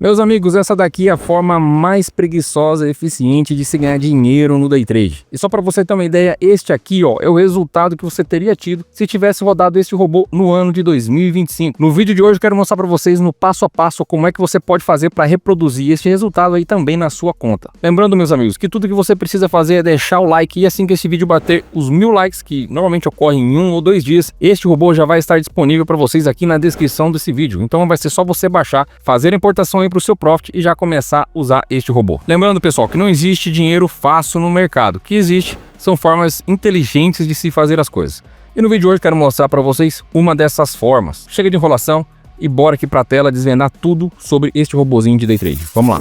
Meus amigos, essa daqui é a forma mais preguiçosa e eficiente de se ganhar dinheiro no Day Trade. E só para você ter uma ideia, este aqui ó, é o resultado que você teria tido se tivesse rodado este robô no ano de 2025. No vídeo de hoje eu quero mostrar para vocês no passo a passo como é que você pode fazer para reproduzir este resultado aí também na sua conta. Lembrando, meus amigos, que tudo que você precisa fazer é deixar o like e assim que esse vídeo bater os 1000 likes, que normalmente ocorrem em 1 ou 2 dias, este robô já vai estar disponível para vocês aqui na descrição desse vídeo. Então vai ser só você baixar, fazer a importação aí para o seu Profit e já começar a usar este robô. Lembrando, pessoal, que não existe dinheiro fácil no mercado. O que existe são formas inteligentes de se fazer as coisas. E no vídeo de hoje quero mostrar para vocês uma dessas formas. Chega de enrolação e bora aqui para a tela desvendar tudo sobre este robozinho de Day Trade. Vamos lá.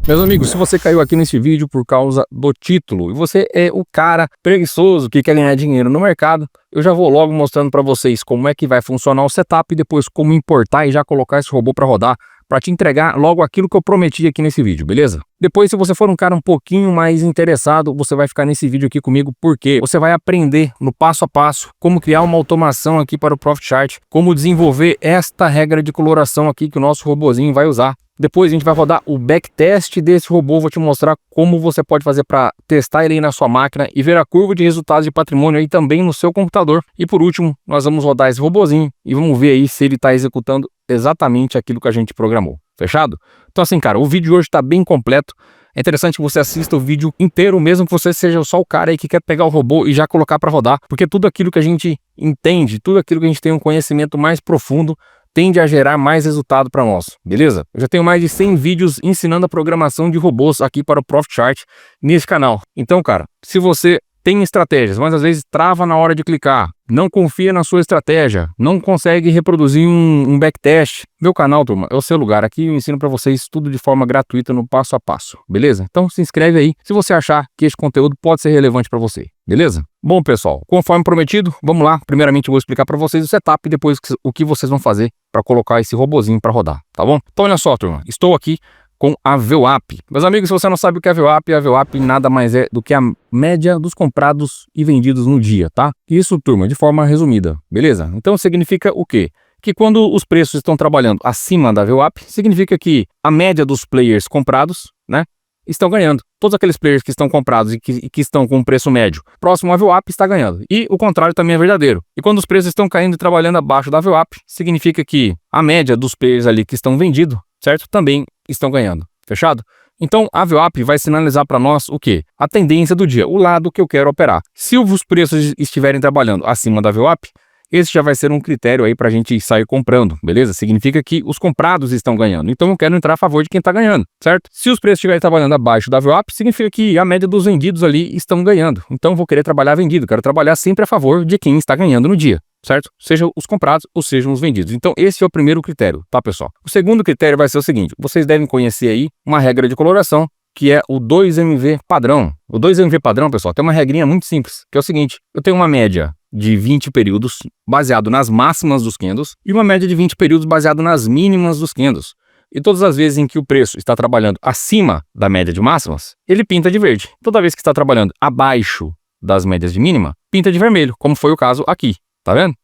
Meus amigos, se você caiu aqui nesse vídeo por causa do título e você é o cara preguiçoso que quer ganhar dinheiro no mercado, eu já vou logo mostrando para vocês como é que vai funcionar o setup e depois como importar e já colocar esse robô para rodar, para te entregar logo aquilo que eu prometi aqui nesse vídeo, beleza? Depois, se você for um cara um pouquinho mais interessado, você vai ficar nesse vídeo aqui comigo, porque você vai aprender no passo a passo como criar uma automação aqui para o Profit Chart, como desenvolver esta regra de coloração aqui que o nosso robozinho vai usar. Depois a gente vai rodar o backtest desse robô, vou te mostrar como você pode fazer para testar ele aí na sua máquina e ver a curva de resultados de patrimônio aí também no seu computador. E por último, nós vamos rodar esse robozinho e vamos ver aí se ele está executando exatamente aquilo que a gente programou. Fechado? Então assim, cara, o vídeo de hoje está bem completo. É interessante que você assista o vídeo inteiro, mesmo que você seja só o cara aí que quer pegar o robô e já colocar para rodar, porque tudo aquilo que a gente entende, tudo aquilo que a gente tem um conhecimento mais profundo, tende a gerar mais resultado para nós, beleza? Eu já tenho mais de 100 vídeos ensinando a programação de robôs aqui para o Profit Chart nesse canal. Então, cara, se você tem estratégias, mas às vezes trava na hora de clicar, não confia na sua estratégia, não consegue reproduzir um backtest, meu canal, turma, é o seu lugar. Aqui eu ensino para vocês tudo de forma gratuita no passo a passo, beleza? Então se inscreve aí se você achar que esse conteúdo pode ser relevante para você, beleza? Bom, pessoal, conforme prometido, vamos lá. Primeiramente eu vou explicar para vocês o setup e depois o que vocês vão fazer para colocar esse robozinho para rodar, tá bom? Então olha só, turma, estou aqui com a VWAP. Meus amigos, se você não sabe o que é a VWAP nada mais é do que a média dos comprados e vendidos no dia, tá? Isso, turma, de forma resumida, beleza? Então significa o quê? Que quando os preços estão trabalhando acima da VWAP, significa que a média dos players comprados, né, estão ganhando. Todos aqueles players que estão comprados e que estão com um preço médio próximo à VWAP está ganhando. E o contrário também é verdadeiro. E quando os preços estão caindo e trabalhando abaixo da VWAP, significa que a média dos players ali que estão vendidos, certo? Também estão ganhando. Fechado? Então a VWAP vai sinalizar para nós o quê? A tendência do dia, o lado que eu quero operar. Se os preços estiverem trabalhando acima da VWAP, esse já vai ser um critério aí para a gente sair comprando, beleza? Significa que os comprados estão ganhando. Então eu quero entrar a favor de quem está ganhando, certo? Se os preços estiverem trabalhando abaixo da VWAP, significa que a média dos vendidos ali estão ganhando. Então eu vou querer trabalhar vendido, quero trabalhar sempre a favor de quem está ganhando no dia, certo? Seja os comprados ou sejam os vendidos. Então esse é o primeiro critério, tá, pessoal? O segundo critério vai ser o seguinte, vocês devem conhecer aí uma regra de coloração, que é o 2MV padrão. O 2MV padrão, pessoal, tem uma regrinha muito simples, que é o seguinte, eu tenho uma média de 20 períodos baseado nas máximas dos candles e uma média de 20 períodos baseado nas mínimas dos candles. E todas as vezes em que o preço está trabalhando acima da média de máximas, ele pinta de verde. Toda vez que está trabalhando abaixo das médias de mínima, pinta de vermelho, como foi o caso aqui. Tá vendo?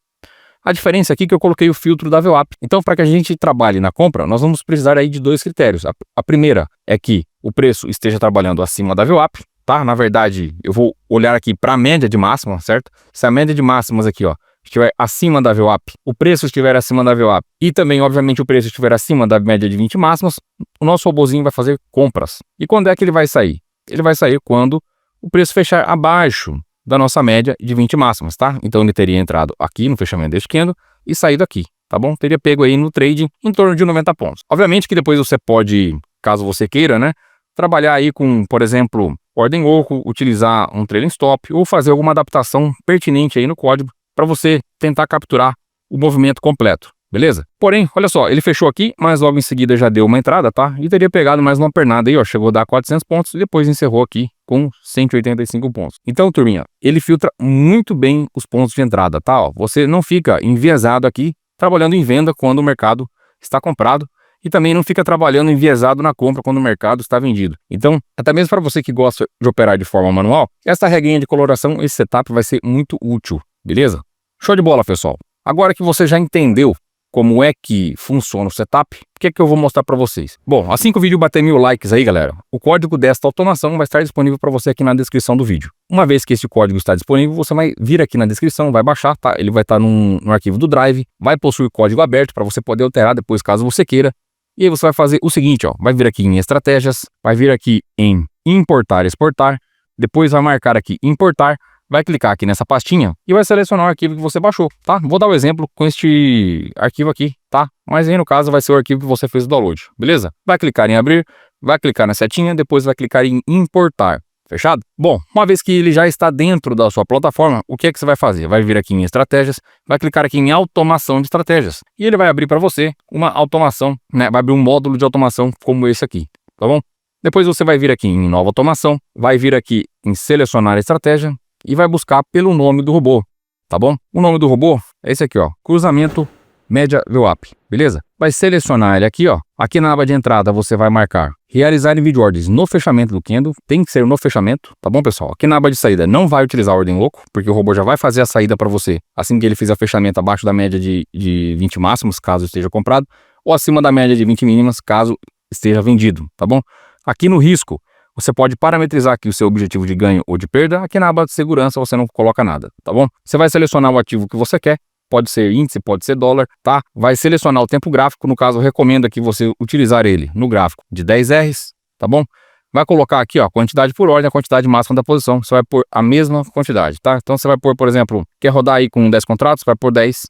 A diferença aqui é que eu coloquei o filtro da VWAP. Então, para que a gente trabalhe na compra, nós vamos precisar aí de dois critérios. A primeira é que o preço esteja trabalhando acima da VWAP, tá? Na verdade, eu vou olhar aqui para a média de máxima, certo? Se a média de máximas aqui, ó, estiver acima da VWAP, o preço estiver acima da VWAP e também, obviamente, o preço estiver acima da média de 20 máximas, o nosso robozinho vai fazer compras. E quando é que ele vai sair? Ele vai sair quando o preço fechar abaixo da nossa média de 20 máximas, tá? Então ele teria entrado aqui no fechamento deste candle e saído aqui, tá bom? Teria pego aí no trade em torno de 90 pontos. Obviamente que depois você pode, caso você queira, né, trabalhar aí com, por exemplo, ordem oco, utilizar um trailing stop ou fazer alguma adaptação pertinente aí no código para você tentar capturar o movimento completo, beleza? Porém, olha só, ele fechou aqui, mas logo em seguida já deu uma entrada, tá? E teria pegado mais uma pernada aí, ó, chegou a dar 400 pontos e depois encerrou aqui com 185 pontos. Então, turminha, ele filtra muito bem os pontos de entrada, tá? Ó, você não fica enviesado aqui, trabalhando em venda quando o mercado está comprado e também não fica trabalhando enviesado na compra quando o mercado está vendido. Então, até mesmo para você que gosta de operar de forma manual, essa regrinha de coloração, esse setup vai ser muito útil, beleza? Show de bola, pessoal! Agora que você já entendeu como é que funciona o setup, o que é que eu vou mostrar para vocês? Bom, assim que o vídeo bater 1000 likes aí, galera, o código desta automação vai estar disponível para você aqui na descrição do vídeo. Uma vez que esse código está disponível, você vai vir aqui na descrição, vai baixar, tá? Ele vai estar no arquivo do Drive, vai possuir código aberto para você poder alterar depois caso você queira. E aí você vai fazer o seguinte, ó, vai vir aqui em estratégias, vai vir aqui em importar e exportar, depois vai marcar aqui importar, vai clicar aqui nessa pastinha e vai selecionar o arquivo que você baixou, tá? Vou dar o exemplo com este arquivo aqui, tá? Mas aí no caso vai ser o arquivo que você fez o download, beleza? Vai clicar em abrir, vai clicar na setinha, depois vai clicar em importar, fechado? Bom, uma vez que ele já está dentro da sua plataforma, o que é que você vai fazer? Vai vir aqui em estratégias, vai clicar aqui em automação de estratégias e ele vai abrir para você uma automação, né? Vai abrir um módulo de automação como esse aqui, tá bom? Depois você vai vir aqui em nova automação, vai vir aqui em selecionar a estratégia, e vai buscar pelo nome do robô, tá bom? O nome do robô é esse aqui, ó, cruzamento média VWAP, beleza? Vai selecionar ele aqui, ó, aqui na aba de entrada você vai marcar realizar envio ordens no fechamento do candle, tem que ser no fechamento, tá bom, pessoal? Aqui na aba de saída não vai utilizar a ordem louco, porque o robô já vai fazer a saída para você assim que ele fizer fechamento abaixo da média de 20 máximos, caso esteja comprado, ou acima da média de 20 mínimas, caso esteja vendido, tá bom? Aqui no risco, você pode parametrizar aqui o seu objetivo de ganho ou de perda. Aqui na aba de segurança você não coloca nada, tá bom? Você vai selecionar o ativo que você quer, pode ser índice, pode ser dólar, tá? Vai selecionar o tempo gráfico, no caso eu recomendo aqui você utilizar ele no gráfico de 10 Rs, tá bom? Vai colocar aqui, ó, quantidade por ordem, a quantidade máxima da posição, você vai pôr a mesma quantidade, tá? Então você vai pôr, por exemplo, quer rodar aí com 10 contratos, vai pôr 10,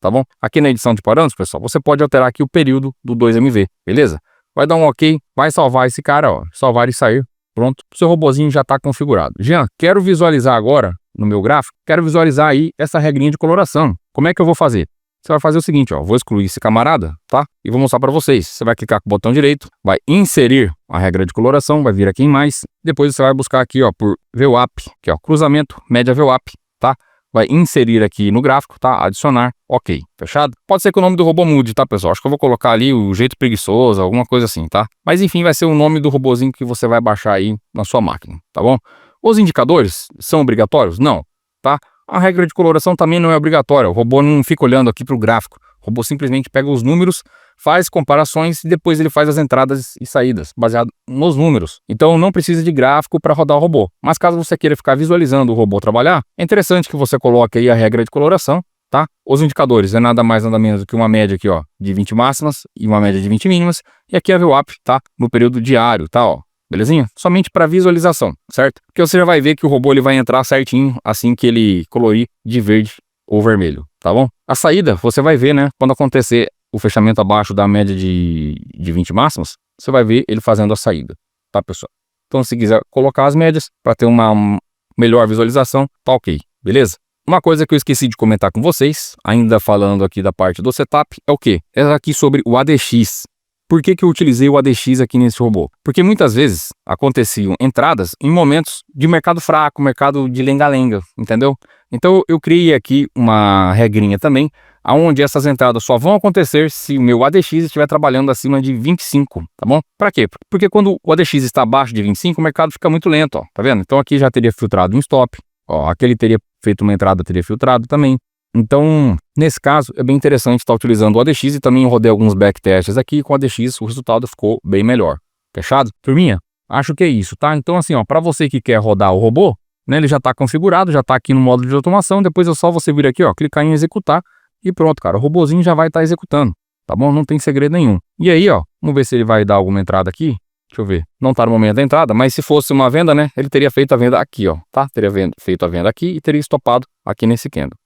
tá bom? Aqui na edição de parâmetros, pessoal, você pode alterar aqui o período do 2MV, beleza? Vai dar um ok, vai salvar esse cara, ó, salvar e sair, pronto, o seu robozinho já está configurado. Jean, quero visualizar agora, no meu gráfico, quero visualizar aí essa regrinha de coloração. Como é que eu vou fazer? Você vai fazer o seguinte, ó, vou excluir esse camarada, tá? E vou mostrar para vocês. Você vai clicar com o botão direito, vai inserir a regra de coloração, vai vir aqui em mais, depois você vai buscar aqui, ó, por VWAP, que é o cruzamento média VWAP, tá? Vai inserir aqui no gráfico, tá? Adicionar, ok, fechado? Pode ser que o nome do robô mude, tá, pessoal? Acho que eu vou colocar ali o jeito preguiçoso, alguma coisa assim, tá? Mas enfim, vai ser o nome do robozinho que você vai baixar aí na sua máquina, tá bom? Os indicadores são obrigatórios? Não, tá? A regra de coloração também não é obrigatória, o robô não fica olhando aqui para o gráfico. O robô simplesmente pega os números, faz comparações e depois ele faz as entradas e saídas, baseado nos números. Então não precisa de gráfico para rodar o robô. Mas caso você queira ficar visualizando o robô trabalhar, é interessante que você coloque aí a regra de coloração, tá? Os indicadores é nada mais nada menos do que uma média aqui, ó, de 20 máximas e uma média de 20 mínimas. E aqui a VWAP, tá? No período diário, tá, ó. Belezinha? Somente para visualização, certo? Porque você já vai ver que o robô ele vai entrar certinho assim que ele colorir de verde ou vermelho, tá bom? A saída, você vai ver, né? Quando acontecer o fechamento abaixo da média de 20 máximos, você vai ver ele fazendo a saída, tá, pessoal? Então, se quiser colocar as médias para ter uma melhor visualização, tá ok, beleza? Uma coisa que eu esqueci de comentar com vocês, ainda falando aqui da parte do setup, é o quê? É aqui sobre o ADX. Por que eu utilizei o ADX aqui nesse robô? Porque muitas vezes aconteciam entradas em momentos de mercado fraco, mercado de lenga-lenga, entendeu? Então eu criei aqui uma regrinha também, onde essas entradas só vão acontecer se o meu ADX estiver trabalhando acima de 25, tá bom? Para quê? Porque quando o ADX está abaixo de 25, o mercado fica muito lento, ó, tá vendo? Então aqui já teria filtrado um stop, ó, aqui ele teria feito uma entrada, teria filtrado também. Então, nesse caso, é bem interessante estar utilizando o ADX e também rodei alguns backtests aqui com o ADX, o resultado ficou bem melhor. Fechado? Turminha, acho que é isso, tá? Então, assim, ó, para você que quer rodar o robô, né, ele já está configurado, já está aqui no módulo de automação, depois é só você vir aqui, ó, clicar em executar e pronto, cara, o robozinho já vai estar executando, tá bom? Não tem segredo nenhum. E aí, ó, vamos ver se ele vai dar alguma entrada aqui. Deixa eu ver, não tá no momento da entrada, mas se fosse uma venda, né, ele teria feito a venda aqui, ó, tá? Teria feito a venda aqui e teria estopado aqui nesse candle.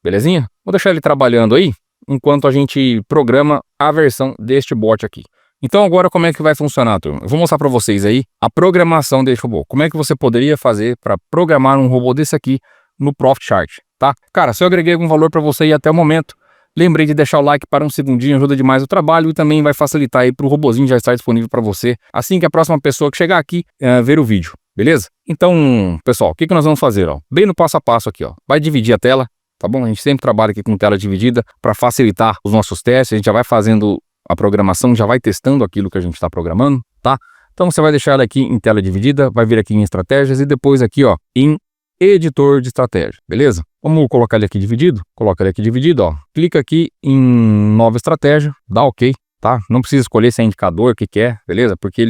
Belezinha? Vou deixar ele trabalhando aí, enquanto a gente programa a versão deste bot aqui. Então agora como é que vai funcionar, turma? Eu vou mostrar para vocês aí a programação desse robô. Como é que você poderia fazer para programar um robô desse aqui no Profit Chart, tá? Cara, se eu agreguei algum valor para você aí até o momento, lembrei de deixar o like para um segundinho, ajuda demais o trabalho e também vai facilitar aí para o robozinho já estar disponível para você assim que a próxima pessoa que chegar aqui ver o vídeo, beleza? Então, pessoal, o que nós vamos fazer, ó? Bem no passo a passo aqui, ó. Vai dividir a tela. Tá bom? A gente sempre trabalha aqui com tela dividida para facilitar os nossos testes. A gente já vai fazendo a programação, já vai testando aquilo que a gente está programando, tá? Então você vai deixar ela aqui em tela dividida, vai vir aqui em estratégias e depois aqui, ó, em editor de estratégia, beleza? Vamos colocar ele aqui dividido? Coloca ele aqui dividido, ó. Clica aqui em nova estratégia, dá OK, tá? Não precisa escolher se é indicador, o que que é, beleza? Porque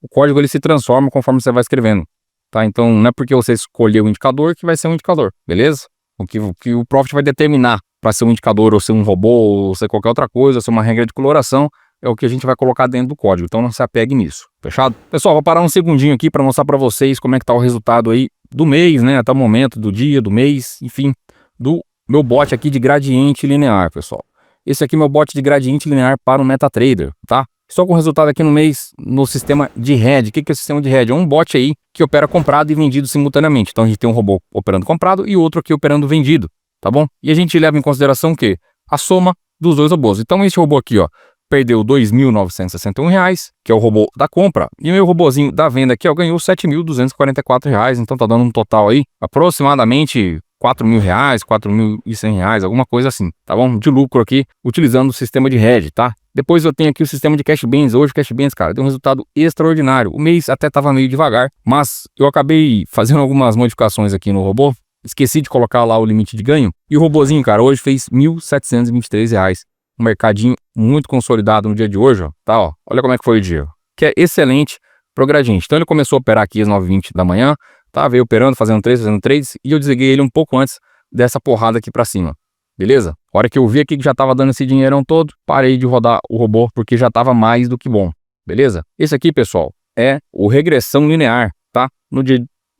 o código ele se transforma conforme você vai escrevendo, tá? Então não é porque você escolheu o indicador que vai ser um indicador, beleza? O que o Profit vai determinar para ser um indicador ou ser um robô ou ser qualquer outra coisa, ser uma regra de coloração, é o que a gente vai colocar dentro do código. Então não se apegue nisso, fechado? Pessoal, vou parar um segundinho aqui para mostrar para vocês como é que tá o resultado aí do mês, né? Até o momento, do dia, do mês, enfim, do meu bot aqui de gradiente linear, pessoal. Esse aqui é meu bot de gradiente linear para o MetaTrader, tá? Estou com o resultado aqui no mês no sistema de hedge. O que é o sistema de hedge? É um bot aí que opera comprado e vendido simultaneamente. Então a gente tem um robô operando comprado e outro aqui operando vendido, tá bom? E a gente leva em consideração o quê? A soma dos dois robôs. Então esse robô aqui, ó, perdeu R$ 2.961, que é o robô da compra, e o meu robozinho da venda aqui, ó, ganhou R$ 7.244, então tá dando um total aí aproximadamente R$ 4.000, R$ 4.100, alguma coisa assim, tá bom? De lucro aqui, utilizando o sistema de hedge, tá? Depois eu tenho aqui o sistema de cash bands. Hoje o cash bands, cara, deu um resultado extraordinário. O mês até tava meio devagar, mas eu acabei fazendo algumas modificações aqui no robô, esqueci de colocar lá o limite de ganho, e o robozinho, cara, hoje fez R$ 1.723. Um mercadinho muito consolidado no dia de hoje, ó, tá, ó. Olha como é que foi o dia, que é excelente pro gradiente. Então ele começou a operar aqui às 9h20 da manhã, tá, veio operando, fazendo trades, e eu desliguei ele um pouco antes dessa porrada aqui pra cima, beleza? A hora que eu vi aqui que já tava dando esse dinheirão todo, parei de rodar o robô, porque já tava mais do que bom, beleza? Esse aqui, pessoal, é o regressão linear, tá?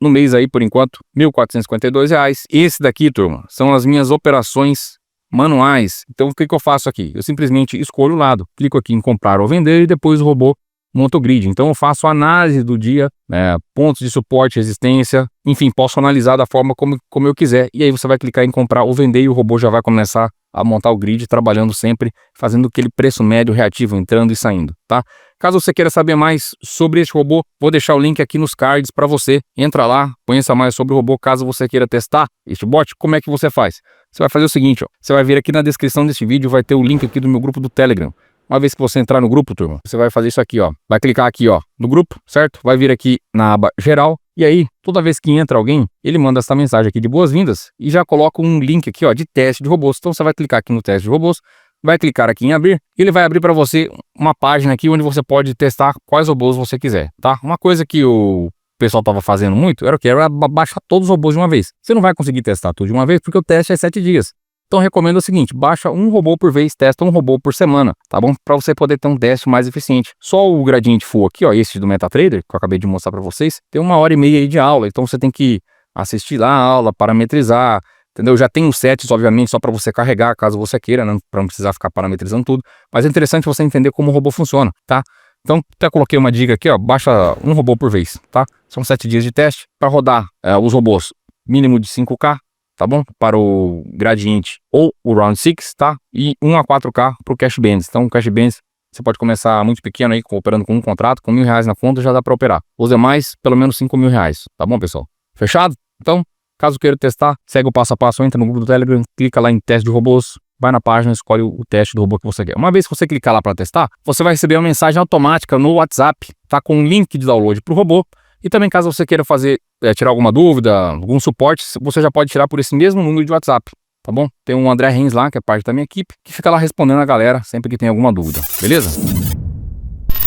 No mês aí, por enquanto, R$ 1.452. Esse daqui, turma, são as minhas operações manuais. Então o que eu faço aqui? Eu simplesmente escolho o lado, clico aqui em comprar ou vender e depois o robô monta o grid. Então eu faço análise do dia, né, pontos de suporte, resistência, enfim, posso analisar da forma como eu quiser. E aí você vai clicar em comprar ou vender e o robô já vai começar a montar o grid, trabalhando sempre, fazendo aquele preço médio reativo, entrando e saindo, tá? Caso você queira saber mais sobre este robô, vou deixar o link aqui nos cards para você. Entra lá, conheça mais sobre o robô. Caso você queira testar este bot, como é que você faz? Você vai fazer o seguinte, ó, você vai vir aqui na descrição desse vídeo, vai ter o link aqui do meu grupo do Telegram. Uma vez que você entrar no grupo, turma, você vai fazer isso aqui, ó. Vai clicar aqui, ó, no grupo, certo? Vai vir aqui na aba geral. E aí, toda vez que entra alguém, ele manda essa mensagem aqui de boas-vindas e já coloca um link aqui, ó, de teste de robôs. Então você vai clicar aqui no teste de robôs, vai clicar aqui em abrir, e ele vai abrir para você uma página aqui onde você pode testar quais robôs você quiser, tá? Uma coisa que o pessoal tava fazendo muito era o que? Era baixar todos os robôs de uma vez. Você não vai conseguir testar tudo de uma vez porque o teste é 7 dias. Então eu recomendo o seguinte, baixa um robô por vez, testa um robô por semana, tá bom? Para você poder ter um teste mais eficiente. Só o gradiente full aqui, ó, esse do MetaTrader, que eu acabei de mostrar para vocês, tem 1h30 aí de aula, então você tem que assistir lá a aula, parametrizar, entendeu? Já tem os sets, obviamente, só para você carregar, caso você queira, né? Para não precisar ficar parametrizando tudo, mas é interessante você entender como o robô funciona, tá? Então, até coloquei uma dica aqui, ó, baixa um robô por vez, tá? São 7 dias de teste para rodar os robôs mínimo de 5K, tá bom? Para o gradiente ou o round 6, tá? E 1 a 4K para o cash bands. Então, o cash bands você pode começar muito pequeno aí, operando com um contrato, com R$ 1.000 na conta já dá para operar. Os demais, pelo menos R$ 5.000, tá bom, pessoal? Fechado? Então, caso queira testar, segue o passo a passo, entra no grupo do Telegram, clica lá em teste de robôs, vai na página, escolhe o teste do robô que você quer. Uma vez que você clicar lá para testar, você vai receber uma mensagem automática no WhatsApp, tá? Com um link de download para o robô. E também, caso você queira fazer, tirar alguma dúvida, algum suporte, você já pode tirar por esse mesmo número de WhatsApp, tá bom? Tem um André Renz lá, que é parte da minha equipe, que fica lá respondendo a galera sempre que tem alguma dúvida, beleza?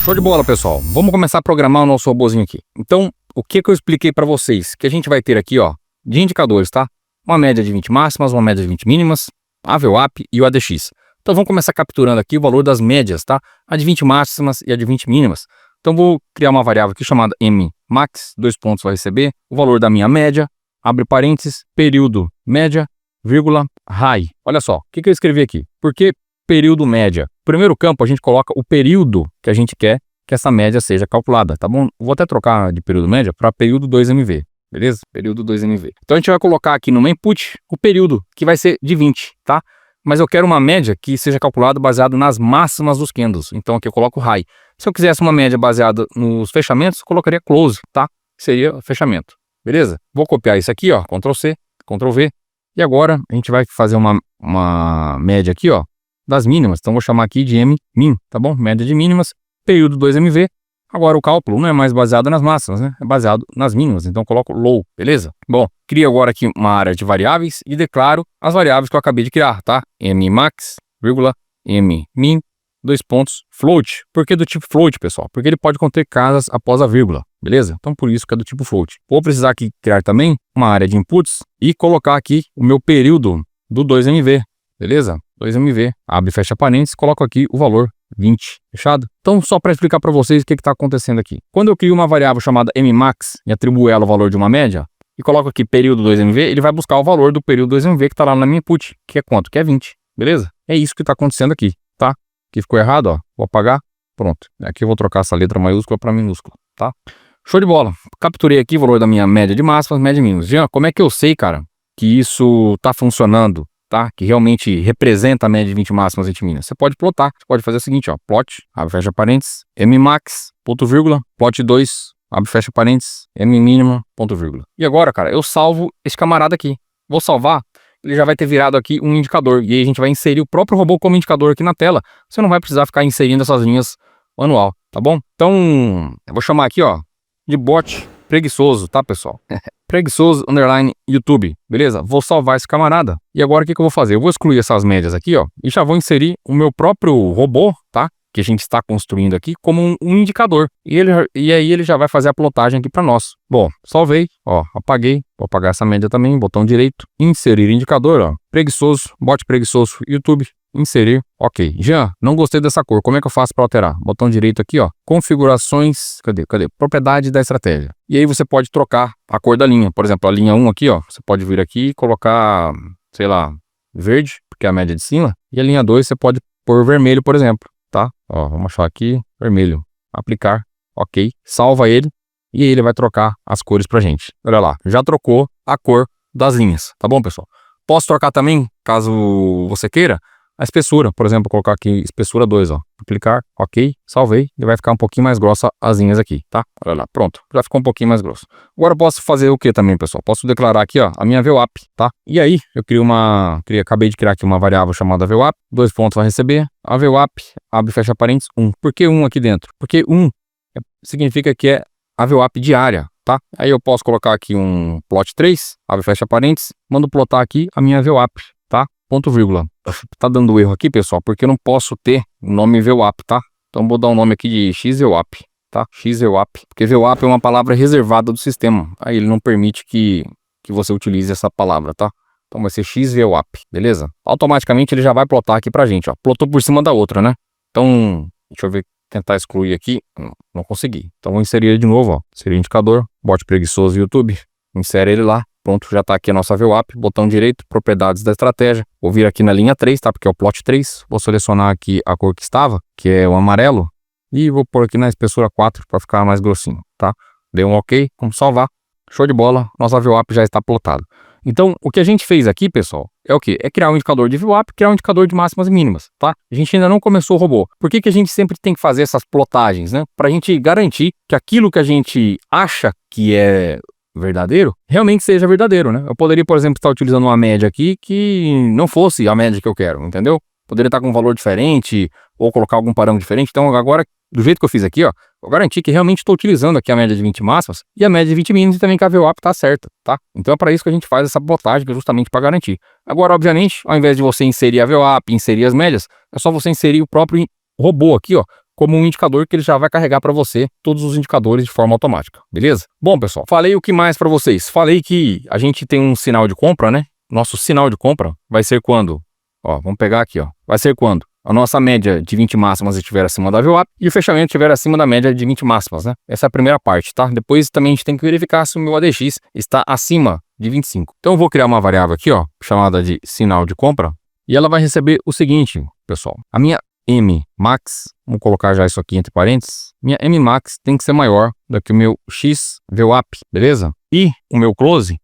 Show de bola, pessoal. Vamos começar a programar o nosso robôzinho aqui. Então, o que eu expliquei para vocês? Que a gente vai ter aqui, ó, de indicadores, tá? Uma média de 20 máximas, uma média de 20 mínimas, a VWAP e o ADX. Então, vamos começar capturando aqui o valor das médias, tá? A de 20 máximas e a de 20 mínimas. Então, vou criar uma variável aqui chamada mmax, 2 pontos vai receber o valor da minha média, abre parênteses, período média, vírgula, high. Olha só, o que eu escrevi aqui? Por que período média? Primeiro campo, a gente coloca o período que a gente quer que essa média seja calculada, tá bom? Vou até trocar de período média para período 2MV, beleza? Período 2MV. Então, a gente vai colocar aqui no input o período, que vai ser de 20, tá? Mas eu quero uma média que seja calculada baseado nas máximas dos candles. Então aqui eu coloco high. Se eu quisesse uma média baseada nos fechamentos, eu colocaria close, tá? Seria fechamento. Beleza? Vou copiar isso aqui, ó. Ctrl C, Ctrl V. E agora a gente vai fazer uma média aqui, ó, das mínimas. Então vou chamar aqui de min, tá bom? Média de mínimas, período 2MV. Agora o cálculo não é mais baseado nas máximas, né? É baseado nas mínimas, então eu coloco low, beleza? Bom, crio agora aqui uma área de variáveis e declaro as variáveis que eu acabei de criar, tá? mmax, mmin, dois pontos, float. Por que do tipo float, pessoal? Porque ele pode conter casas após a vírgula, beleza? Então por isso que é do tipo float. Vou precisar aqui criar também uma área de inputs e colocar aqui o meu período do 2MV, beleza? 2MV, abre e fecha parênteses, coloco aqui o valor 20, fechado? Então só para explicar para vocês o que está acontecendo aqui. Quando eu crio uma variável chamada mmax e atribuo ela o valor de uma média, e coloco aqui período 2MV, ele vai buscar o valor do período 2MV que está lá na minha input, que é quanto? Que é 20, beleza? É isso que está acontecendo aqui, tá? Aqui ficou errado, ó. Vou apagar, pronto. Aqui eu vou trocar essa letra maiúscula para minúscula, tá? Show de bola. Capturei aqui o valor da minha média de máximas, média de mínimas. Jean, como é que eu sei, cara, que isso tá funcionando, tá? Que realmente representa a média de 20 máximas e 20 mínimas? Você pode plotar. Você pode fazer o seguinte, ó. Plot, abre, fecha parênteses, mmax, ponto vírgula, plot 2, abre, fecha parênteses, mmínima, ponto vírgula. E agora, cara, eu salvo esse camarada aqui. Vou salvar, ele já vai ter virado aqui um indicador. E aí a gente vai inserir o próprio robô como indicador aqui na tela. Você não vai precisar ficar inserindo essas linhas manual, tá bom? Então, eu vou chamar aqui, ó, de bot preguiçoso, tá, pessoal? Preguiçoso, underline, YouTube, beleza? Vou salvar esse camarada. E agora o que eu vou fazer? Eu vou excluir essas médias aqui, ó, e já vou inserir o meu próprio robô, tá? Que a gente está construindo aqui como um indicador. E aí ele já vai fazer a plotagem aqui para nós. Bom, salvei, ó, apaguei. Vou apagar essa média também, botão direito, inserir indicador, ó, preguiçoso, bot preguiçoso, YouTube, inserir, ok. Jean, não gostei dessa cor, como é que eu faço para alterar? Botão direito aqui, ó, configurações, cadê? Propriedade da estratégia. E aí você pode trocar a cor da linha, por exemplo, a linha 1 aqui, ó, você pode vir aqui e colocar, sei lá, verde, porque é a média de cima, e a linha 2 você pode pôr vermelho, por exemplo, tá? Ó, vamos achar aqui, vermelho, aplicar, ok, salva ele, e aí ele vai trocar as cores pra gente. Olha lá, já trocou a cor das linhas, tá bom, pessoal? Posso trocar também, caso você queira, a espessura, por exemplo, colocar aqui espessura 2, ó, aplicar, ok, salvei, e vai ficar um pouquinho mais grossa as linhas aqui, tá? Olha lá, pronto, já ficou um pouquinho mais grosso. Agora eu posso fazer o que também, pessoal? Posso declarar aqui, ó, a minha VWAP, tá? E aí, eu acabei de criar aqui uma variável chamada VWAP, 2 pontos vai receber, a VWAP, abre e fecha parênteses, 1. Por que 1 aqui dentro? Porque 1 significa que é a VWAP diária, tá? Aí eu posso colocar aqui um plot 3, abre e fecha parênteses, mando plotar aqui a minha VWAP, tá? Ponto vírgula. Tá dando erro aqui, pessoal, porque eu não posso ter o nome VWAP, tá? Então vou dar um nome aqui de XVWAP, tá? XVWAP, porque VWAP é uma palavra reservada do sistema. Aí ele não permite que você utilize essa palavra, tá? Então vai ser XVWAP, beleza? Automaticamente ele já vai plotar aqui pra gente, ó. Plotou por cima da outra, né? Então, deixa eu ver, tentar excluir aqui. Não consegui. Então vou inserir ele de novo, ó. Inserir indicador, bot preguiçoso YouTube. Insere ele lá. Pronto, já está aqui a nossa VWAP, botão direito, propriedades da estratégia. Vou vir aqui na linha 3, tá? Porque é o plot 3. Vou selecionar aqui a cor que estava, que é o amarelo. E vou pôr aqui na espessura 4 para ficar mais grossinho, tá? Deu um ok, vamos salvar. Show de bola, nossa VWAP já está plotada. Então, o que a gente fez aqui, pessoal, é o quê? É criar um indicador de VWAP, criar um indicador de máximas e mínimas, tá? A gente ainda não começou o robô. Por que a gente sempre tem que fazer essas plotagens, né? Para a gente garantir que aquilo que a gente acha que é verdadeiro, realmente seja verdadeiro, né? Eu poderia, por exemplo, estar utilizando uma média aqui que não fosse a média que eu quero, entendeu? Poderia estar com um valor diferente ou colocar algum parâmetro diferente. Então agora, do jeito que eu fiz aqui, ó, eu garanti que realmente estou utilizando aqui a média de 20 máximas e a média de 20 mínimas e também que a VWAP tá certa, tá? Então é para isso que a gente faz essa plotagem, que é justamente para garantir. Agora, obviamente, ao invés de você inserir a VWAP, inserir as médias, é só você inserir o próprio robô aqui, ó, como um indicador que ele já vai carregar para você todos os indicadores de forma automática, beleza? Bom, pessoal, falei o que mais para vocês? Falei que a gente tem um sinal de compra, né? Nosso sinal de compra vai ser quando? Ó, vamos pegar aqui, ó. Vai ser quando a nossa média de 20 máximas estiver acima da VWAP e o fechamento estiver acima da média de 20 máximas, né? Essa é a primeira parte, tá? Depois também a gente tem que verificar se o meu ADX está acima de 25. Então eu vou criar uma variável aqui, ó, chamada de sinal de compra, e ela vai receber o seguinte, pessoal. A minha mmax, vamos colocar já isso aqui entre parênteses, minha mmax tem que ser maior do que o meu xVWAP, beleza? E o meu close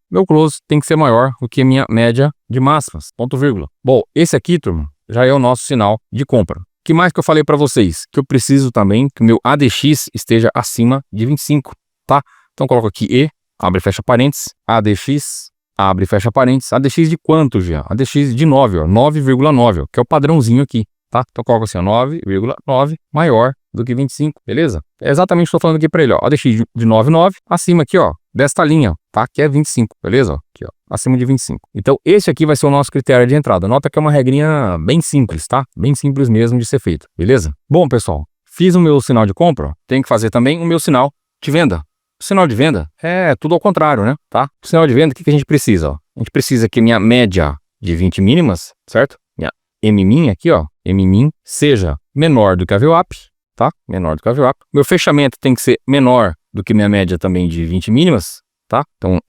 tem que ser maior do que a minha média de máximas, ponto vírgula. Bom, esse aqui, turma, já é o nosso sinal de compra. O que mais que eu falei para vocês? Que eu preciso também que o meu ADX esteja acima de 25, tá? Então coloco aqui E, abre e fecha parênteses, ADX, abre e fecha parênteses, ADX de quanto, já? ADX de 9, ó, 9,9, ó, que é o padrãozinho aqui. tá? Então coloca assim, ó, 9,9 maior do que 25, beleza? É exatamente o que eu tô falando aqui para ele, ó, ADX de 9,9 acima aqui, ó, desta linha, tá? Que é 25, beleza? Ó, aqui, ó, acima de 25. Então esse aqui vai ser o nosso critério de entrada. Nota que é uma regrinha bem simples, tá? Bem simples mesmo de ser feito, beleza? Bom, pessoal, fiz o meu sinal de compra, ó, tenho que fazer também o meu sinal de venda. O sinal de venda é tudo ao contrário, né? Tá? O sinal de venda, o que a gente precisa? Ó? A gente precisa que minha média de 20 mínimas, certo? Minha MMIN aqui, ó, MMIN, seja menor do que a VWAP, tá? Menor do que a VWAP. Meu fechamento tem que ser menor do que minha média também de 20 mínimas, tá? Então,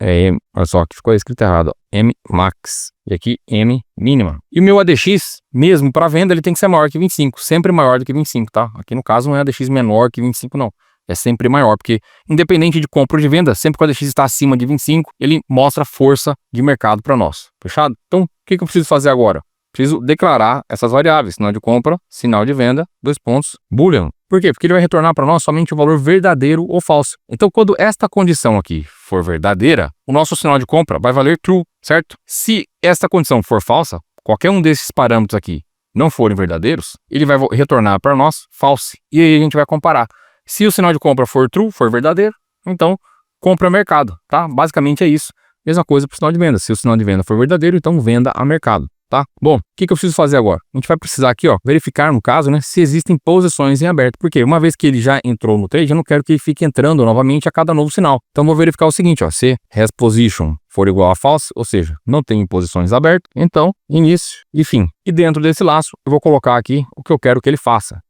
olha só, que ficou escrito errado, ó, M max, e aqui M mínima. E o meu ADX, mesmo para venda, ele tem que ser maior que 25, sempre maior do que 25, tá? Aqui no caso não é ADX menor que 25, não. É sempre maior, porque independente de compra ou de venda, sempre que o ADX está acima de 25, ele mostra força de mercado para nós. Fechado? Então, o que eu preciso fazer agora? Preciso declarar essas variáveis, sinal de compra, sinal de venda, boolean. Por quê? Porque ele vai retornar para nós somente o valor verdadeiro ou falso. Então, quando esta condição aqui for verdadeira, o nosso sinal de compra vai valer true, certo? Se esta condição for falsa, qualquer um desses parâmetros aqui não forem verdadeiros, ele vai retornar para nós false. E aí a gente vai comparar. Se o sinal de compra for true, for verdadeiro, então compra a mercado, tá? Basicamente é isso. Mesma coisa para o sinal de venda. Se o sinal de venda for verdadeiro, então venda a mercado, tá? Bom, o que eu preciso fazer agora? A gente vai precisar aqui, ó, verificar no caso, né, se existem posições em aberto. Porque uma vez que ele já entrou no trade, eu não quero que ele fique entrando novamente a cada novo sinal. Então vou verificar o seguinte, ó, se has position for igual a false, ou seja, não tem posições abertas, então início e fim. E dentro desse laço, eu vou colocar aqui o que eu quero que ele faça.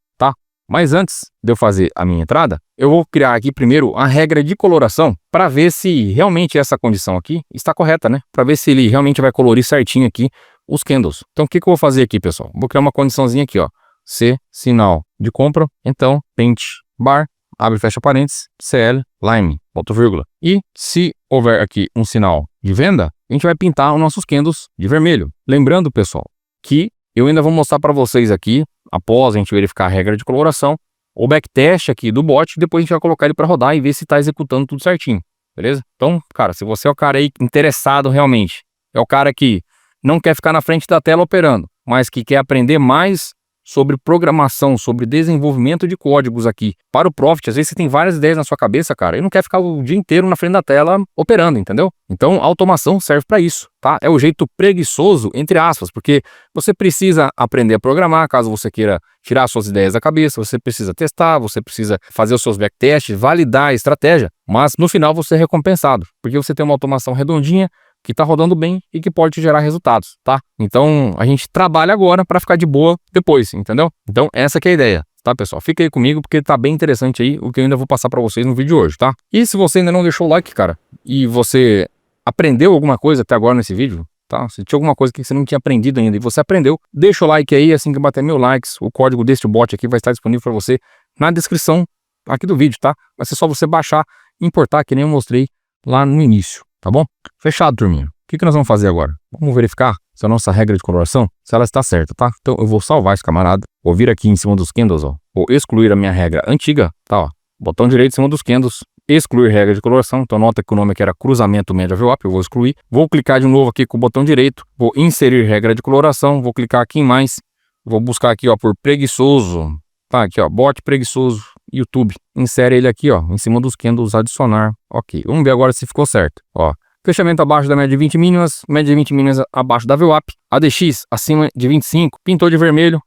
Mas antes de eu fazer a minha entrada, eu vou criar aqui primeiro a regra de coloração para ver se realmente essa condição aqui está correta, né? Para ver se ele realmente vai colorir certinho aqui os candles. Então o que eu vou fazer aqui, pessoal? Vou criar uma condiçãozinha aqui, ó. Se sinal de compra, então paint bar, abre e fecha parênteses, CL line, ponto vírgula. E se houver aqui um sinal de venda, a gente vai pintar os nossos candles de vermelho. Lembrando, pessoal, que eu ainda vou mostrar para vocês aqui, após a gente verificar a regra de coloração, o backtest aqui do bot, depois a gente vai colocar ele para rodar e ver se está executando tudo certinho, beleza? Então, cara, se você é o cara aí interessado realmente, é o cara que não quer ficar na frente da tela operando, mas que quer aprender mais sobre programação, sobre desenvolvimento de códigos aqui para o Profit, às vezes você tem várias ideias na sua cabeça, cara, e não quer ficar o dia inteiro na frente da tela operando, entendeu? Então, a automação serve para isso, tá? É o jeito preguiçoso, entre aspas, porque você precisa aprender a programar, caso você queira tirar suas ideias da cabeça, você precisa testar, você precisa fazer os seus backtests, validar a estratégia, mas no final você é recompensado, porque você tem uma automação redondinha, que está rodando bem e que pode te gerar resultados, tá? Então, a gente trabalha agora para ficar de boa depois, entendeu? Então, essa que é a ideia, tá, pessoal? Fica aí comigo porque tá bem interessante aí o que eu ainda vou passar para vocês no vídeo de hoje, tá? E se você ainda não deixou o like, cara, e você aprendeu alguma coisa até agora nesse vídeo, tá? Se tinha alguma coisa que você não tinha aprendido ainda e você aprendeu, deixa o like aí, assim que bater 1000 likes, o código deste bot aqui vai estar disponível para você na descrição aqui do vídeo, tá? Vai ser só você baixar e importar, que nem eu mostrei lá no início. Tá bom? Fechado, turminha. O que nós vamos fazer agora? Vamos verificar se a nossa regra de coloração, se ela está certa, tá? Então eu vou salvar esse camarada, vou vir aqui em cima dos candles, ó, vou excluir a minha regra antiga, tá, ó, botão direito em cima dos candles, excluir regra de coloração, então nota que o nome aqui era cruzamento média VWAP, eu vou excluir, vou clicar de novo aqui com o botão direito, vou inserir regra de coloração, vou clicar aqui em mais, vou buscar aqui, ó, por preguiçoso, tá, aqui, ó, bot preguiçoso, YouTube, insere ele aqui, ó, em cima dos candles, adicionar, ok, vamos ver agora se ficou certo, ó, fechamento abaixo da média de 20 mínimas, média de 20 mínimas abaixo da VWAP, ADX acima de 25, pintou de vermelho,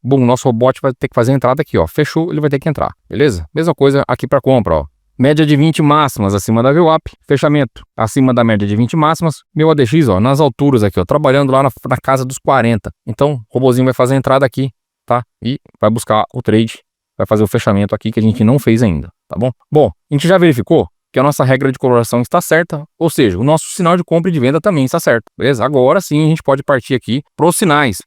bom, nosso robot vai ter que fazer a entrada aqui, ó, fechou, ele vai ter que entrar, beleza? Mesma coisa aqui para compra, ó, média de 20 máximas acima da VWAP, fechamento acima da média de 20 máximas, meu ADX, ó, nas alturas aqui, ó, trabalhando lá na casa dos 40, então o robozinho vai fazer a entrada aqui, tá? E vai buscar o trade, vai fazer o fechamento aqui que a gente não fez ainda, tá bom? Bom, a gente já verificou que a nossa regra de coloração está certa, ou seja, o nosso sinal de compra e de venda também está certo, beleza? Agora sim a gente pode partir aqui para os sinais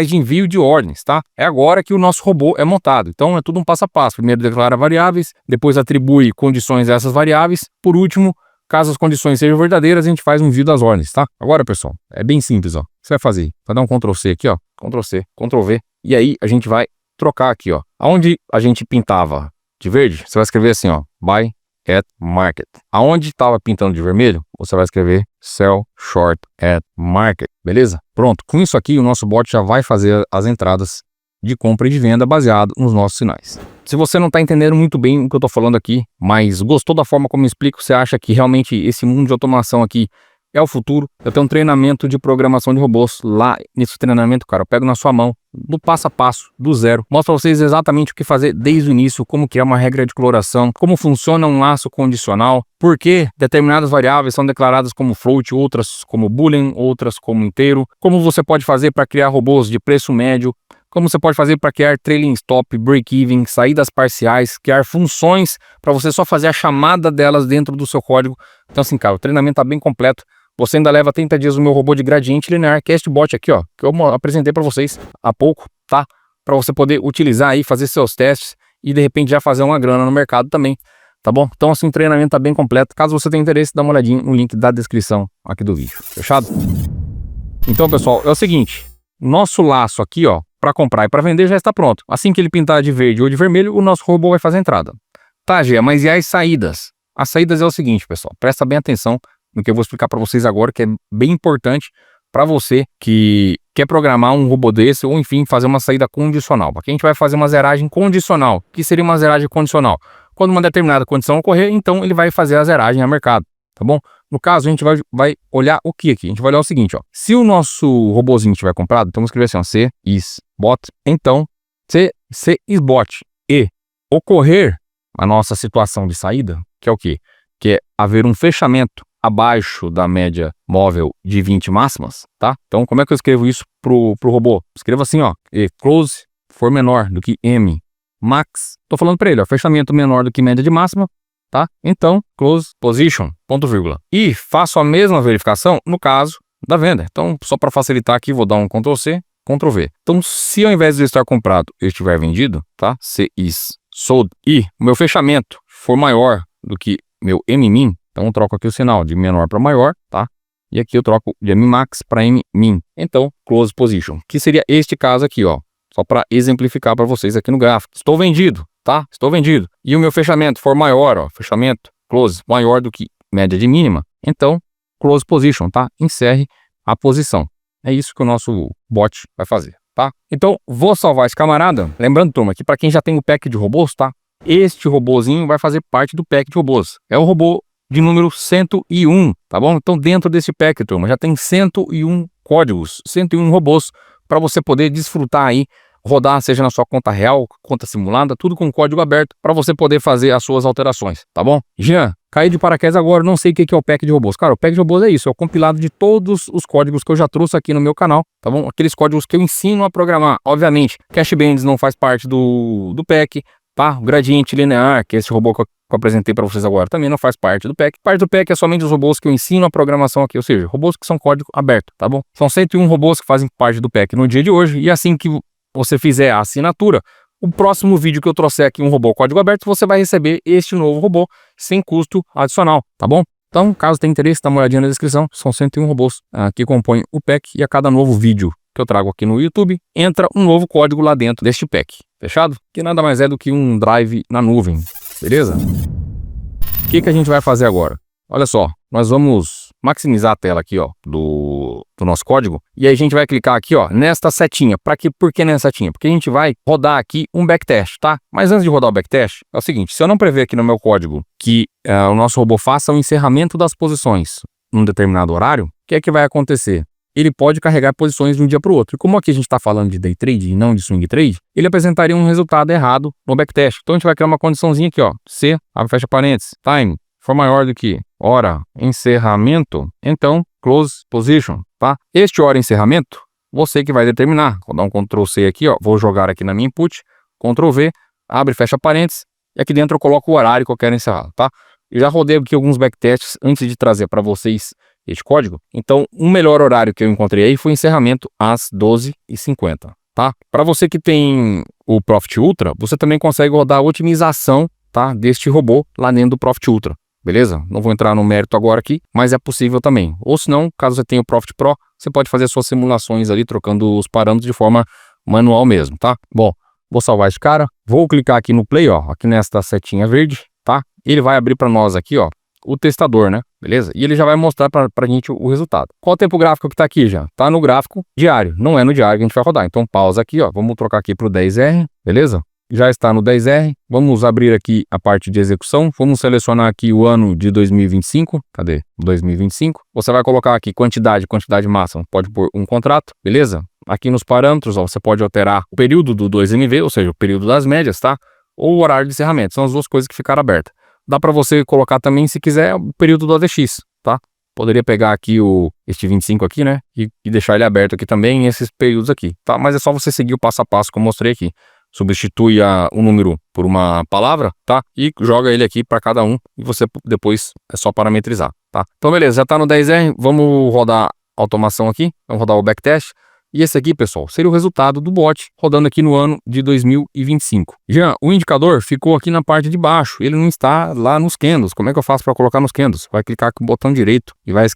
de envio de ordens, tá? É agora que o nosso robô é montado, então é tudo um passo a passo. Primeiro declara variáveis, depois atribui condições a essas variáveis, por último, caso as condições sejam verdadeiras, a gente faz um envio das ordens, tá? Agora, pessoal, é bem simples, ó. Você vai fazer, vai dar um Ctrl C aqui, ó, Ctrl C, Ctrl V, e aí a gente vai trocar aqui, ó. Aonde a gente pintava de verde, você vai escrever assim, ó, by at market. Aonde estava pintando de vermelho, você vai escrever sell short at market, beleza? Pronto, com isso aqui o nosso bot já vai fazer as entradas de compra e de venda baseado nos nossos sinais. Se você não está entendendo muito bem o que eu estou falando aqui, mas gostou da forma como eu explico, você acha que realmente esse mundo de automação aqui é o futuro, eu tenho um treinamento de programação de robôs. Lá nesse treinamento, cara, eu pego na sua mão, do passo a passo, do zero, mostro pra vocês exatamente o que fazer desde o início, como criar uma regra de coloração, como funciona um laço condicional, por que determinadas variáveis são declaradas como float, outras como boolean, outras como inteiro, como você pode fazer para criar robôs de preço médio, como você pode fazer para criar trailing stop, break-even, saídas parciais, criar funções para você só fazer a chamada delas dentro do seu código. Então assim, cara, o treinamento tá bem completo. Você ainda leva 30 dias no meu robô de gradiente linear, que é este bot aqui, ó, que eu apresentei para vocês há pouco, tá? Para você poder utilizar aí, fazer seus testes e de repente já fazer uma grana no mercado também, tá bom? Então assim, o treinamento tá bem completo. Caso você tenha interesse, dá uma olhadinha no link da descrição aqui do vídeo, fechado? Então, pessoal, é o seguinte, nosso laço aqui, ó, para comprar e para vender já está pronto. Assim que ele pintar de verde ou de vermelho, o nosso robô vai fazer a entrada. Tá, Gia, mas e as saídas? As saídas é o seguinte, pessoal, presta bem atenção no que eu vou explicar para vocês agora, que é bem importante para você que quer programar um robô desse ou, enfim, fazer uma saída condicional. Aqui a gente vai fazer uma zeragem condicional. O que seria uma zeragem condicional? Quando uma determinada condição ocorrer, então ele vai fazer a zeragem a mercado, tá bom? No caso, a gente vai olhar o que aqui? A gente vai olhar o seguinte, ó. Se o nosso robozinho estiver comprado, então vamos escrever assim, ó, C is bot. Então, C is bot e ocorrer a nossa situação de saída, que é o quê? Que é haver um fechamento abaixo da média móvel de 20 máximas, tá? Então, como é que eu escrevo isso pro robô? Escrevo assim, ó, e close for menor do que M, max, tô falando para ele, ó, fechamento menor do que média de máxima, tá? Então, close position, ponto vírgula. E faço a mesma verificação no caso da venda. Então, só para facilitar aqui, vou dar um Ctrl C, Ctrl V. Então, se ao invés de estar comprado, eu estiver vendido, tá? C is sold e o meu fechamento for maior do que meu M-min, então eu troco aqui o sinal de menor para maior, tá? E aqui eu troco de M-max para M-min. Então, close position, que seria este caso aqui, ó. Só para exemplificar para vocês aqui no gráfico. Estou vendido, tá? Estou vendido. E o meu fechamento for maior, ó, fechamento, close, maior do que média de mínima. Então, close position, tá? Encerre a posição. É isso que o nosso bot vai fazer, tá? Então, vou salvar esse camarada. Lembrando, turma, que para quem já tem o pack de robôs, tá? Este robôzinho vai fazer parte do pack de robôs. É o robô de número 101, tá bom? Então, dentro desse pack, turma, já tem 101 códigos, 101 robôs para você poder desfrutar aí, rodar, seja na sua conta real, conta simulada, tudo com código aberto para você poder fazer as suas alterações, tá bom? Jean, caí de paraquedas agora, não sei o que é o pack de robôs. Cara, o pack de robôs é isso, é o compilado de todos os códigos que eu já trouxe aqui no meu canal, tá bom? Aqueles códigos que eu ensino a programar. Obviamente, Cache Bandits não faz parte do pack, tá? O gradiente linear, que é esse robô que eu apresentei para vocês agora, também não faz parte do pack. Parte do pack é somente os robôs que eu ensino a programação aqui, ou seja, robôs que são código aberto, tá bom? São 101 robôs que fazem parte do pack no dia de hoje, e assim que você fizer a assinatura, o próximo vídeo que eu trouxer aqui um robô código aberto, você vai receber este novo robô sem custo adicional, tá bom? Então, caso tenha interesse, dá uma olhadinha na descrição, são 101 robôs que compõem o pack, e a cada novo vídeo que eu trago aqui no YouTube, entra um novo código lá dentro deste pack, fechado? Que nada mais é do que um drive na nuvem, beleza? O que a gente vai fazer agora? Olha só, nós vamos maximizar a tela aqui, ó, do nosso código, e aí a gente vai clicar aqui, ó, nesta setinha. Por que nessa setinha? Porque a gente vai rodar aqui um backtest, tá? Mas antes de rodar o backtest, é o seguinte, se eu não prever aqui no meu código que o nosso robô faça o encerramento das posições num determinado horário, o que é que vai acontecer? Ele pode carregar posições de um dia para o outro. E como aqui a gente está falando de day trade e não de swing trade, ele apresentaria um resultado errado no backtest. Então a gente vai criar uma condiçãozinha aqui, ó, C, abre, fecha parênteses, time, for maior do que hora encerramento, então close position, tá? Este hora encerramento, você que vai determinar. Vou dar um Ctrl C aqui, ó, vou jogar aqui na minha input, Ctrl V, abre, fecha parênteses, e aqui dentro eu coloco o horário que eu quero encerrar, tá? Eu já rodei aqui alguns backtests antes de trazer para vocês este código. Então, o melhor horário que eu encontrei aí foi encerramento às 12h50, tá? Para você que tem o Profit Ultra, você também consegue rodar a otimização, tá, deste robô lá dentro do Profit Ultra, beleza? Não vou entrar no mérito agora aqui, mas é possível também. Ou se não, caso você tenha o Profit Pro, você pode fazer suas simulações ali, trocando os parâmetros de forma manual mesmo, tá? Bom, vou salvar esse cara, vou clicar aqui no Play, ó, aqui nesta setinha verde, tá? Ele vai abrir para nós aqui, ó, o testador, né? Beleza? E ele já vai mostrar pra gente o resultado. Qual o tempo gráfico que tá aqui já? Tá no gráfico diário, não é no diário que a gente vai rodar. Então pausa aqui, ó, vamos trocar aqui pro 10R, beleza? Já está no 10R, vamos abrir aqui a parte de execução, vamos selecionar aqui o ano de 2025, cadê? 2025, você vai colocar aqui quantidade máxima, pode pôr um contrato, beleza? Aqui nos parâmetros, ó, você pode alterar o período do 2MV, ou seja, o período das médias, tá? Ou o horário de encerramento, são as duas coisas que ficaram abertas. Dá para você colocar também, se quiser, o período do ADX, tá? Poderia pegar aqui este 25 aqui, né? E deixar ele aberto aqui também, esses períodos aqui, tá? Mas é só você seguir o passo a passo que eu mostrei aqui. Substitui o número por uma palavra, tá? E joga ele aqui para cada um e você depois é só parametrizar, tá? Então beleza, já tá no 10R, vamos rodar a automação aqui, vamos rodar o backtest. E esse aqui, pessoal, seria o resultado do bot rodando aqui no ano de 2025. Já o indicador ficou aqui na parte de baixo, ele não está lá nos candles. Como é que eu faço para colocar nos candles? Vai clicar com o botão direito e vai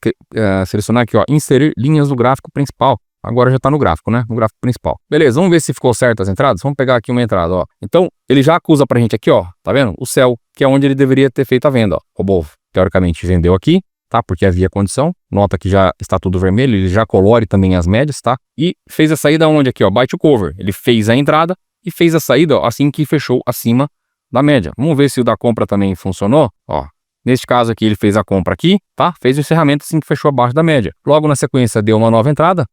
selecionar aqui, ó, inserir linhas do gráfico principal. Agora já está no gráfico, né? No gráfico principal. Beleza, vamos ver se ficou certo as entradas? Vamos pegar aqui uma entrada, ó. Então, ele já acusa pra gente aqui, ó, tá vendo? O céu, que é onde ele deveria ter feito a venda, ó. O robô, teoricamente, vendeu aqui, tá? Porque havia condição. Nota que já está tudo vermelho, ele já colore também as médias, tá? E fez a saída onde aqui, ó, buy to cover. Ele fez a entrada e fez a saída, ó, assim que fechou acima da média. Vamos ver se o da compra também funcionou, ó. Neste caso aqui, ele fez a compra aqui, tá? Fez o encerramento assim que fechou abaixo da média. Logo na sequência, deu uma nova entrada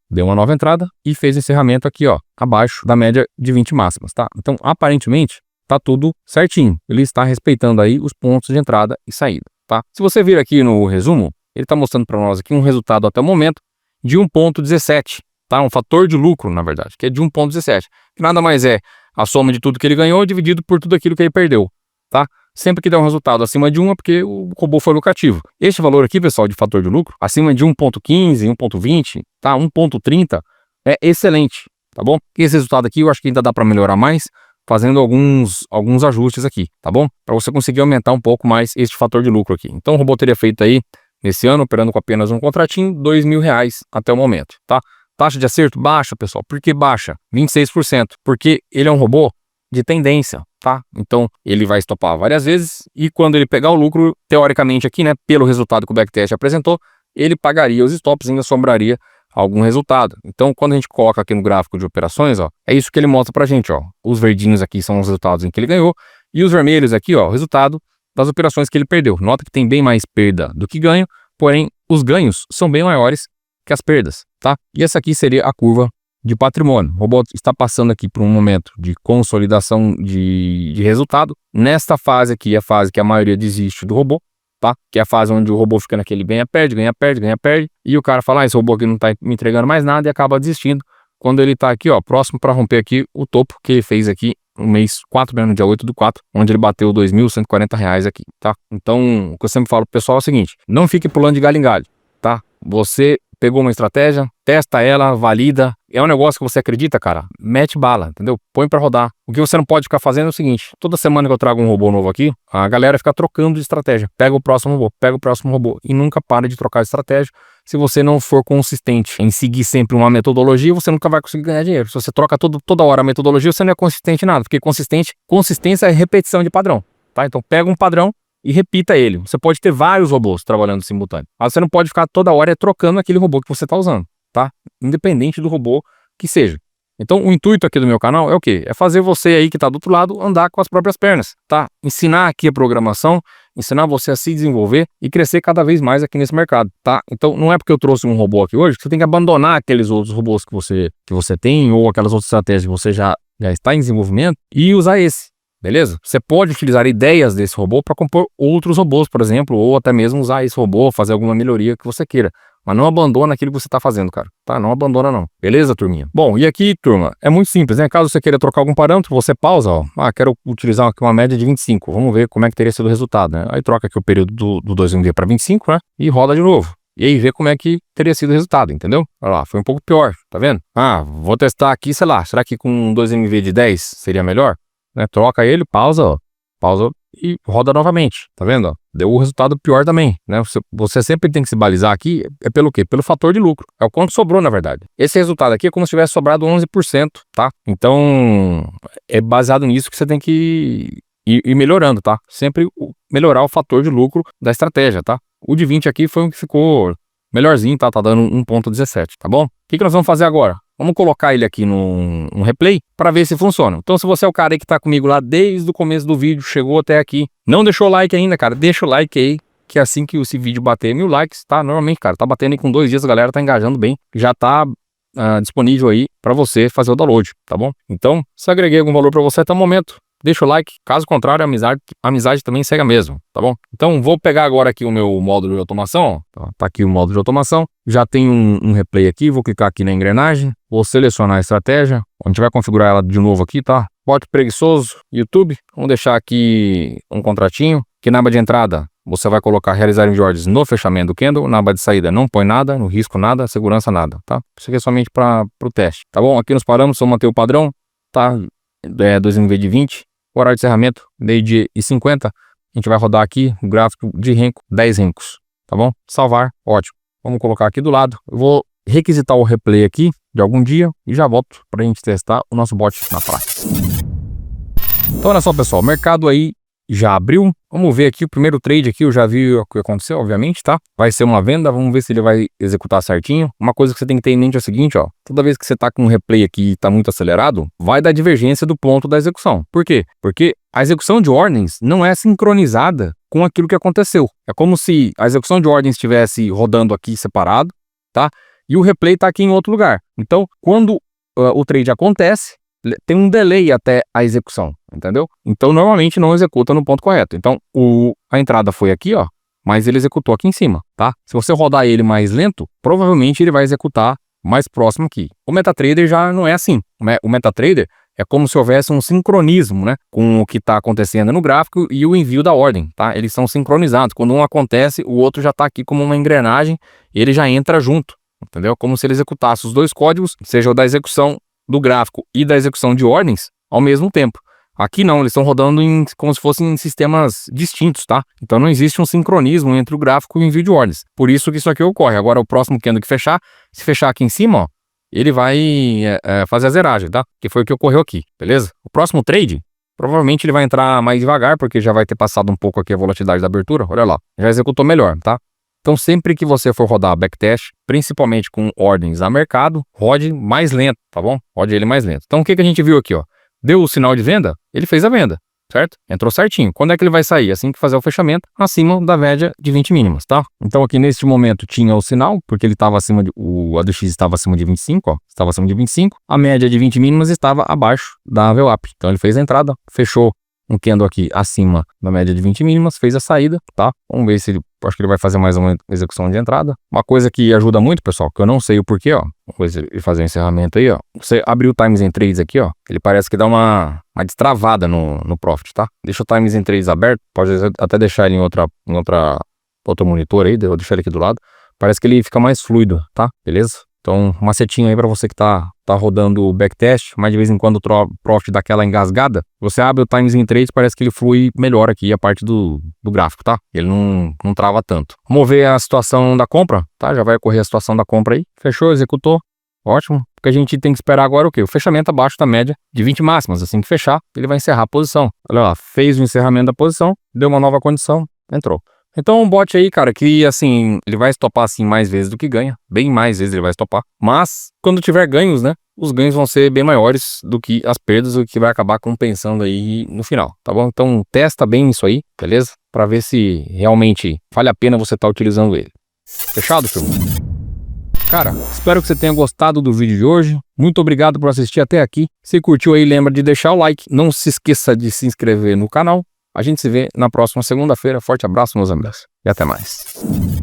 e fez o encerramento aqui, ó, abaixo da média de 20 máximas, tá? Então, aparentemente, tá tudo certinho. Ele está respeitando aí os pontos de entrada e saída, tá? Se você vir aqui no resumo, ele está mostrando para nós aqui um resultado até o momento de 1,17, tá? Um fator de lucro, na verdade, que é de 1,17, que nada mais é a soma de tudo que ele ganhou dividido por tudo aquilo que ele perdeu, tá? Sempre que der um resultado acima de 1 é porque o robô foi lucrativo. Este valor aqui, pessoal, de fator de lucro, acima de 1,15, 1,20, tá? 1,30 é excelente, tá bom? Esse resultado aqui eu acho que ainda dá para melhorar mais, fazendo alguns ajustes aqui, tá bom? Para você conseguir aumentar um pouco mais este fator de lucro aqui. Então o robô teria feito aí, nesse ano, operando com apenas um contratinho, R$2.000 até o momento, tá? Taxa de acerto baixa, pessoal. Por que baixa? 26%. Porque ele é um robô de tendência, tá? Então, ele vai estopar várias vezes e quando ele pegar o lucro, teoricamente aqui, né, pelo resultado que o backtest apresentou, ele pagaria os stops e ainda sobraria algum resultado. Então, quando a gente coloca aqui no gráfico de operações, ó, é isso que ele mostra pra gente, ó. Os verdinhos aqui são os resultados em que ele ganhou e os vermelhos aqui, ó, o resultado das operações que ele perdeu. Nota que tem bem mais perda do que ganho, porém, os ganhos são bem maiores que as perdas, tá? E essa aqui seria a curva de patrimônio. O robô está passando aqui por um momento de consolidação de resultado. Nesta fase aqui é a fase que a maioria desiste do robô, tá? Que é a fase onde o robô fica naquele ganha-perde, ganha-perde, ganha-perde. E o cara fala, esse robô aqui não está me entregando mais nada e acaba desistindo. Quando ele está aqui, ó, próximo para romper aqui o topo que ele fez aqui no mês 4, né, no dia 8/4, onde ele bateu R$2.140 aqui, tá? Então, o que eu sempre falo pro pessoal é o seguinte, não fique pulando de galho em galho, tá? Você pegou uma estratégia, testa ela, valida. É um negócio que você acredita, cara, mete bala, entendeu? Põe pra rodar. O que você não pode ficar fazendo é o seguinte, toda semana que eu trago um robô novo aqui, a galera fica trocando de estratégia. Pega o próximo robô e nunca para de trocar de estratégia. Se você não for consistente em seguir sempre uma metodologia, você nunca vai conseguir ganhar dinheiro. Se você troca toda hora a metodologia, você não é consistente em nada, porque consistência é repetição de padrão, tá? Então pega um padrão e repita ele. Você pode ter vários robôs trabalhando simultâneo, mas você não pode ficar toda hora trocando aquele robô que você está usando, tá? Independente do robô que seja. Então, o intuito aqui do meu canal é o quê? É fazer você aí que está do outro lado andar com as próprias pernas, tá? Ensinar aqui a programação, ensinar você a se desenvolver e crescer cada vez mais aqui nesse mercado, tá? Então, não é porque eu trouxe um robô aqui hoje que você tem que abandonar aqueles outros robôs que você tem ou aquelas outras estratégias que você já está em desenvolvimento e usar esse. Beleza? Você pode utilizar ideias desse robô para compor outros robôs, por exemplo, ou até mesmo usar esse robô, fazer alguma melhoria que você queira. Mas não abandona aquilo que você está fazendo, cara. Tá? Não abandona não. Beleza, turminha? Bom, e aqui, turma, é muito simples, né? Caso você queira trocar algum parâmetro, você pausa, ó. Ah, quero utilizar aqui uma média de 25. Vamos ver como é que teria sido o resultado, né? Aí troca aqui o período do 2MD para 25, né? E roda de novo. E aí vê como é que teria sido o resultado, entendeu? Olha lá, foi um pouco pior, tá vendo? Ah, vou testar aqui, sei lá, será que com um 2MV de 10 seria melhor? Né? Troca ele, pausa, ó. Pausa e roda novamente, tá vendo? Ó? Deu o resultado pior também, né? Você sempre tem que se balizar aqui, é pelo quê? Pelo fator de lucro, é o quanto sobrou na verdade. Esse resultado aqui é como se tivesse sobrado 11%, tá? Então, é baseado nisso que você tem que ir melhorando, tá? Sempre melhorar o fator de lucro da estratégia, tá? O de 20 aqui foi o que ficou melhorzinho, tá? Tá dando 1.17, tá bom? O que nós vamos fazer agora? Vamos colocar ele aqui no replay para ver se funciona. Então, se você é o cara aí que tá comigo lá desde o começo do vídeo, chegou até aqui, não deixou o like ainda, cara, deixa o like aí, que assim que esse vídeo bater 1000 likes, tá? Normalmente, cara, tá batendo aí com 2 dias, a galera tá engajando bem, já tá disponível aí para você fazer o download, tá bom? Então, se agreguei algum valor para você até o momento, deixa o like, caso contrário, a amizade também segue a mesma, tá bom? Então, vou pegar agora aqui o meu módulo de automação, ó. Tá aqui o módulo de automação, já tem um replay aqui, vou clicar aqui na engrenagem, vou selecionar a estratégia, a gente vai configurar ela de novo aqui, tá? Bot preguiçoso, YouTube, vamos deixar aqui um contratinho, que na aba de entrada, você vai colocar realizar envio de ordens no fechamento do candle, na aba de saída não põe nada, no risco nada, segurança nada, tá? Isso aqui é somente para o teste, tá bom? Aqui nos parâmetros, vamos manter o padrão, tá? 2 em vez de 20, horário de encerramento, meio-dia e 50, a gente vai rodar aqui o gráfico de renco, 10 rencos, tá bom? Salvar, ótimo. Vamos colocar aqui do lado, eu vou requisitar o replay aqui de algum dia e já volto para a gente testar o nosso bot na prática. Então olha só, pessoal, o mercado aí já abriu, vamos ver aqui o primeiro trade aqui, eu já vi o que aconteceu, obviamente, tá? Vai ser uma venda, vamos ver se ele vai executar certinho. Uma coisa que você tem que ter em mente é o seguinte, ó, toda vez que você tá com um replay aqui e tá muito acelerado, vai dar divergência do ponto da execução. Por quê? Porque a execução de ordens não é sincronizada com aquilo que aconteceu. É como se a execução de ordens estivesse rodando aqui separado, tá? E o replay tá aqui em outro lugar. Então, quando o trade acontece, tem um delay até a execução, entendeu? Então, normalmente não executa no ponto correto. Então, a entrada foi aqui, ó, mas ele executou aqui em cima, tá? Se você rodar ele mais lento, provavelmente ele vai executar mais próximo aqui. O MetaTrader já não é assim. O MetaTrader é como se houvesse um sincronismo, né, com o que está acontecendo no gráfico e o envio da ordem, tá? Eles são sincronizados. Quando um acontece, o outro já está aqui como uma engrenagem, ele já entra junto, entendeu? Como se ele executasse os dois códigos, seja o da execução do gráfico e da execução de ordens ao mesmo tempo. Aqui não, eles estão rodando como se fossem em sistemas distintos, tá? Então não existe um sincronismo entre o gráfico e o envio de ordens. Por isso que isso aqui ocorre. Agora o próximo candle que fechar, se fechar aqui em cima, ó, ele vai fazer a zeragem, tá? Que foi o que ocorreu aqui, beleza? O próximo trade, provavelmente ele vai entrar mais devagar, porque já vai ter passado um pouco aqui a volatilidade da abertura. Olha lá, já executou melhor, tá? Então, sempre que você for rodar backtest, principalmente com ordens a mercado, rode mais lento, tá bom? Rode ele mais lento. Então, o que a gente viu aqui, ó? Deu o sinal de venda, ele fez a venda, certo? Entrou certinho. Quando é que ele vai sair? Assim que fazer o fechamento, acima da média de 20 mínimas, tá? Então, aqui neste momento tinha o sinal, porque ele estava acima o ADX estava acima de 25, ó. Estava acima de 25. A média de 20 mínimas estava abaixo da VWAP. Então, ele fez a entrada, fechou um candle aqui acima da média de 20 mínimas, fez a saída, tá? Vamos ver se ele, acho que ele vai fazer mais uma execução de entrada. Uma coisa que ajuda muito, pessoal, que eu não sei o porquê, ó, uma coisa ele fazer o encerramento aí, ó, você abrir o Times em Trades aqui, ó, ele parece que dá uma destravada no Profit, tá? Deixa o Times em Trades aberto, pode até deixar ele em outro monitor aí, eu deixar ele aqui do lado, parece que ele fica mais fluido, tá? Beleza? Então, uma setinha aí para você que tá rodando o backtest, mas de vez em quando o Profit dá aquela engasgada, você abre o Times in Trades, parece que ele flui melhor aqui, a parte do gráfico, tá? Ele não trava tanto. Vamos ver a situação da compra, tá? Já vai ocorrer a situação da compra aí. Fechou, executou. Ótimo. Porque a gente tem que esperar agora o quê? O fechamento abaixo da média de 20 máximas. Assim que fechar, ele vai encerrar a posição. Olha lá, fez o encerramento da posição, deu uma nova condição, entrou. Então um bot aí, cara, que assim, ele vai estopar assim mais vezes do que ganha, bem mais vezes ele vai estopar, mas quando tiver ganhos, né, os ganhos vão ser bem maiores do que as perdas, o que vai acabar compensando aí no final, tá bom? Então testa bem isso aí, beleza? Pra ver se realmente vale a pena você estar utilizando ele. Fechado, filho? Cara, espero que você tenha gostado do vídeo de hoje. Muito obrigado por assistir até aqui. Se curtiu aí, lembra de deixar o like. Não se esqueça de se inscrever no canal. A gente se vê na próxima segunda-feira. Forte abraço, meus amigos. E até mais.